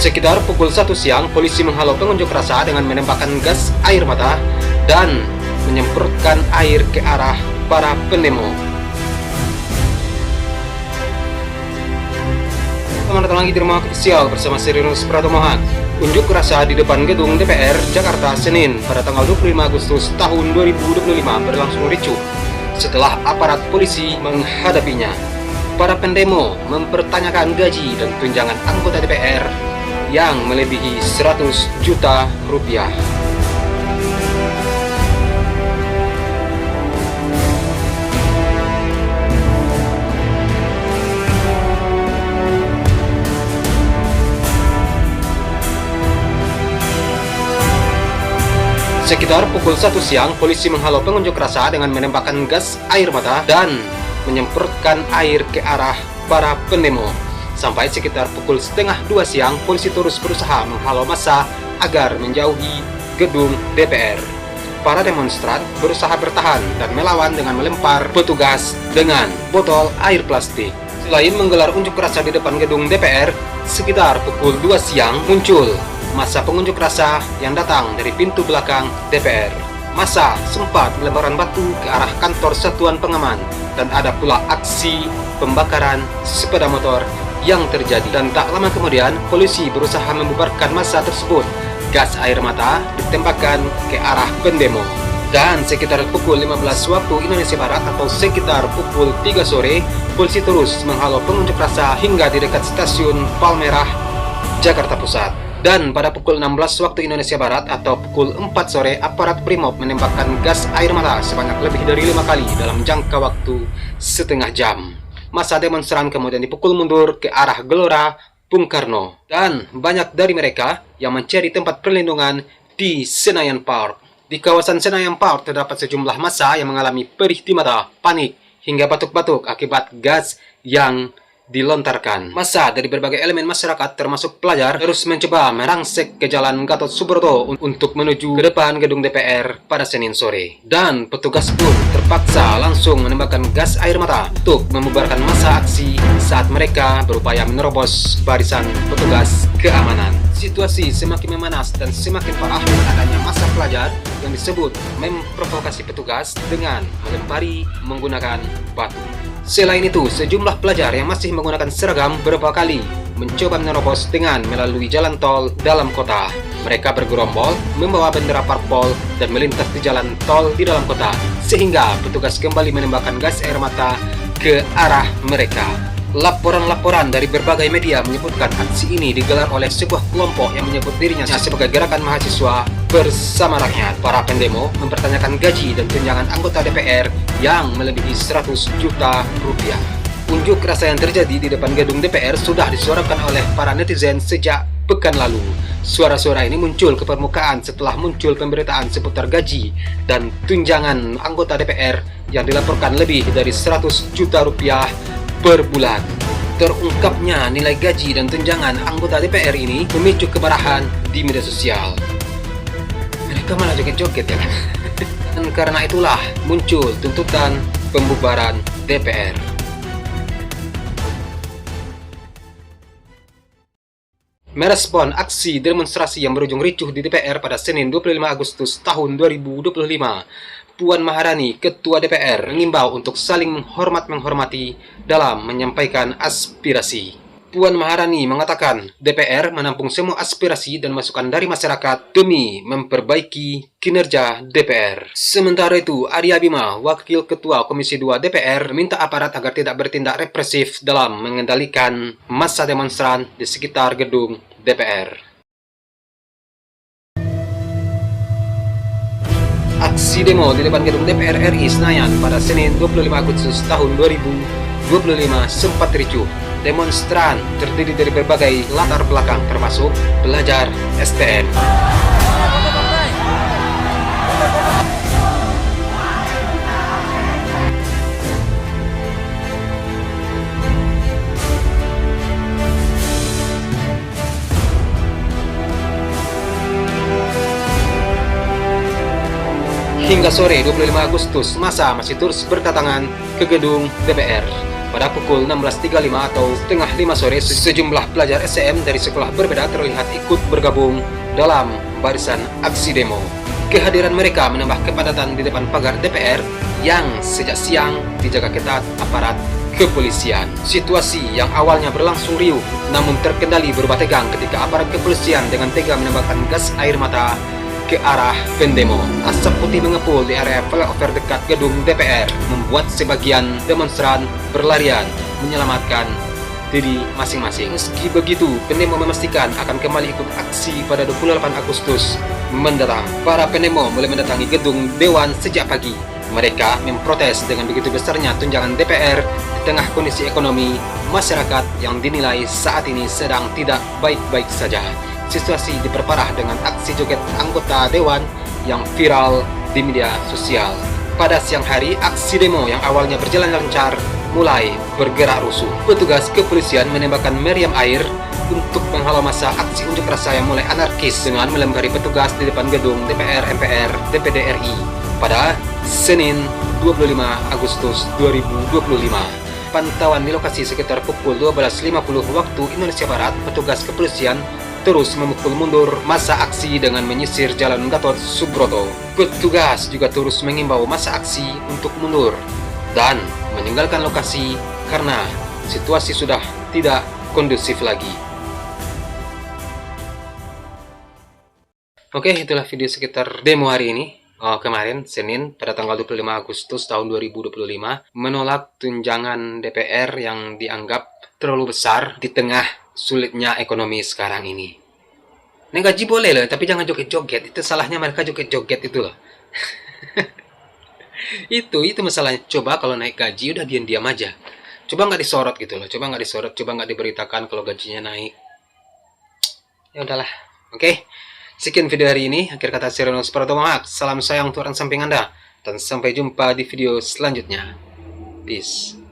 Sekitar pukul 1 siang, polisi menghalau pengunjuk rasa dengan menembakkan gas air mata dan menyemprotkan air ke arah para pendemo. Teman-teman lagi di rumah ofisial bersama Serinus Pratomohan. Unjuk rasa di depan gedung DPR Jakarta Senin pada tanggal 25 Agustus tahun 2025 berlangsung ricuh setelah aparat polisi menghadapinya. Para pendemo mempertanyakan gaji dan tunjangan anggota DPR yang melebihi 100 juta rupiah. Sekitar pukul 1 siang, polisi menghalau pengunjuk rasa dengan menembakkan gas air mata dan menyemprotkan air ke arah para pendemo. Sampai sekitar pukul setengah 2 siang, polisi terus berusaha menghalau massa agar menjauhi gedung DPR. Para demonstran berusaha bertahan dan melawan dengan melempar petugas dengan botol air plastik. Selain menggelar unjuk rasa di depan gedung DPR, sekitar pukul 2 siang muncul massa pengunjuk rasa yang datang dari pintu belakang DPR. Massa sempat melemparkan batu ke arah kantor Satuan Pengaman dan ada pula aksi pembakaran sepeda motor yang terjadi. Dan tak lama kemudian, polisi berusaha membubarkan massa tersebut. Gas air mata ditembakkan ke arah pendemo. Dan sekitar pukul 15 waktu Indonesia Barat atau sekitar pukul 3 sore, polisi terus menghalau pengunjuk rasa hingga di dekat stasiun Palmerah, Jakarta Pusat. Dan pada pukul 16 waktu Indonesia Barat atau pukul 4 sore, aparat Brimob menembakkan gas air mata sebanyak lebih dari 5 kali dalam jangka waktu setengah jam. Massa demonstran kemudian dipukul mundur ke arah Gelora Bung Karno. Dan banyak dari mereka yang mencari tempat perlindungan di Senayan Park. Di kawasan Senayan Park terdapat sejumlah massa yang mengalami perih di mata, panik, hingga batuk-batuk akibat gas yang dilontarkan. Massa dari berbagai elemen masyarakat termasuk pelajar terus mencoba merangsek ke Jalan Gatot Subroto untuk menuju ke depan gedung DPR pada Senin sore. Dan petugas pun terpaksa langsung menembakkan gas air mata untuk membubarkan massa aksi saat mereka berupaya menerobos barisan petugas keamanan. Situasi semakin memanas dan semakin parah dengan adanya massa pelajar yang disebut memprovokasi petugas dengan melempari menggunakan batu. Selain itu, sejumlah pelajar yang masih menggunakan seragam beberapa kali mencoba menerobos dengan melalui jalan tol dalam kota. Mereka bergerombol, membawa bendera parpol, dan melintas di jalan tol di dalam kota, sehingga petugas kembali menembakkan gas air mata ke arah mereka. Laporan-laporan dari berbagai media menyebutkan aksi ini digelar oleh sebuah kelompok yang menyebut dirinya sebagai gerakan mahasiswa bersama rakyat. Para pendemo mempertanyakan gaji dan tunjangan anggota DPR yang melebihi 100 juta rupiah. Unjuk rasa yang terjadi di depan gedung DPR sudah disuarakan oleh para netizen sejak pekan lalu. Suara-suara ini muncul ke permukaan setelah muncul pemberitaan seputar gaji dan tunjangan anggota DPR yang dilaporkan lebih dari 100 juta rupiah per bulan. Terungkapnya nilai gaji dan tunjangan anggota DPR ini memicu kemarahan di media sosial. Mereka malah joget-joget ya kan? Dan karena itulah muncul tuntutan pembubaran DPR. Merespon aksi demonstrasi yang berujung ricuh di DPR pada Senin 25 Agustus tahun 2025, Puan Maharani, Ketua DPR, mengimbau untuk saling menghormati dalam menyampaikan aspirasi. Puan Maharani mengatakan DPR menampung semua aspirasi dan masukan dari masyarakat demi memperbaiki kinerja DPR. Sementara itu, Arya Bima, Wakil Ketua Komisi 2 DPR, meminta aparat agar tidak bertindak represif dalam mengendalikan massa demonstran di sekitar gedung DPR. Aksi demo di depan gedung DPR RI Senayan pada Senin 25 Agustus tahun 2025 sempat ricuh. Demonstran terdiri dari berbagai latar belakang termasuk pelajar STM. Hingga sore 25 Agustus, massa masih terus berdatangan ke gedung DPR. Pada pukul 16.35 atau setengah 5 sore, sejumlah pelajar STM dari sekolah berbeda terlihat ikut bergabung dalam barisan aksi demo. Kehadiran mereka menambah kepadatan di depan pagar DPR yang sejak siang dijaga ketat aparat kepolisian. Situasi yang awalnya berlangsung riuh namun terkendali berubah tegang ketika aparat kepolisian dengan tega menembakkan gas air mata ke arah pendemo. Asap putih mengepul di area flyover dekat gedung DPR, membuat sebagian demonstran berlarian menyelamatkan diri masing-masing. Meski begitu, pendemo memastikan akan kembali ikut aksi pada 28 Agustus mendatang. Para pendemo mulai mendatangi gedung Dewan sejak pagi. Mereka memprotes dengan begitu besarnya tunjangan DPR di tengah kondisi ekonomi masyarakat yang dinilai saat ini sedang tidak baik-baik saja. Situasi diperparah dengan aksi joget anggota dewan yang viral di media sosial. Pada siang hari, aksi demo yang awalnya berjalan lancar mulai bergerak rusuh. Petugas kepolisian menembakkan meriam air untuk menghalau massa aksi unjuk rasa yang mulai anarkis dengan melempari petugas di depan gedung DPR, MPR, DPD RI pada Senin 25 Agustus 2025. Pantauan di lokasi sekitar pukul 12.50 waktu Indonesia Barat, petugas kepolisian terus memukul mundur massa aksi dengan menyisir Jalan Gatot Subroto. Petugas juga terus mengimbau massa aksi untuk mundur dan meninggalkan lokasi karena situasi sudah tidak kondusif lagi. Oke, itulah video sekitar demo hari ini. Kemarin, Senin, pada tanggal 25 Agustus tahun 2025, menolak tunjangan DPR yang dianggap terlalu besar di tengah sulitnya ekonomi sekarang ini. Naik gaji boleh loh, tapi jangan joget-joget. Itu salahnya mereka joget-joget itu loh. itu masalahnya. Coba kalau naik gaji udah diam-diam aja. Coba nggak disorot gitu loh. Coba nggak disorot, coba nggak diberitakan kalau gajinya naik. Ya udahlah. Oke. Sekian video hari ini. Akhir kata Sireno Pratomo. Salam sayang untuk orang samping Anda. Dan sampai jumpa di video selanjutnya. Peace.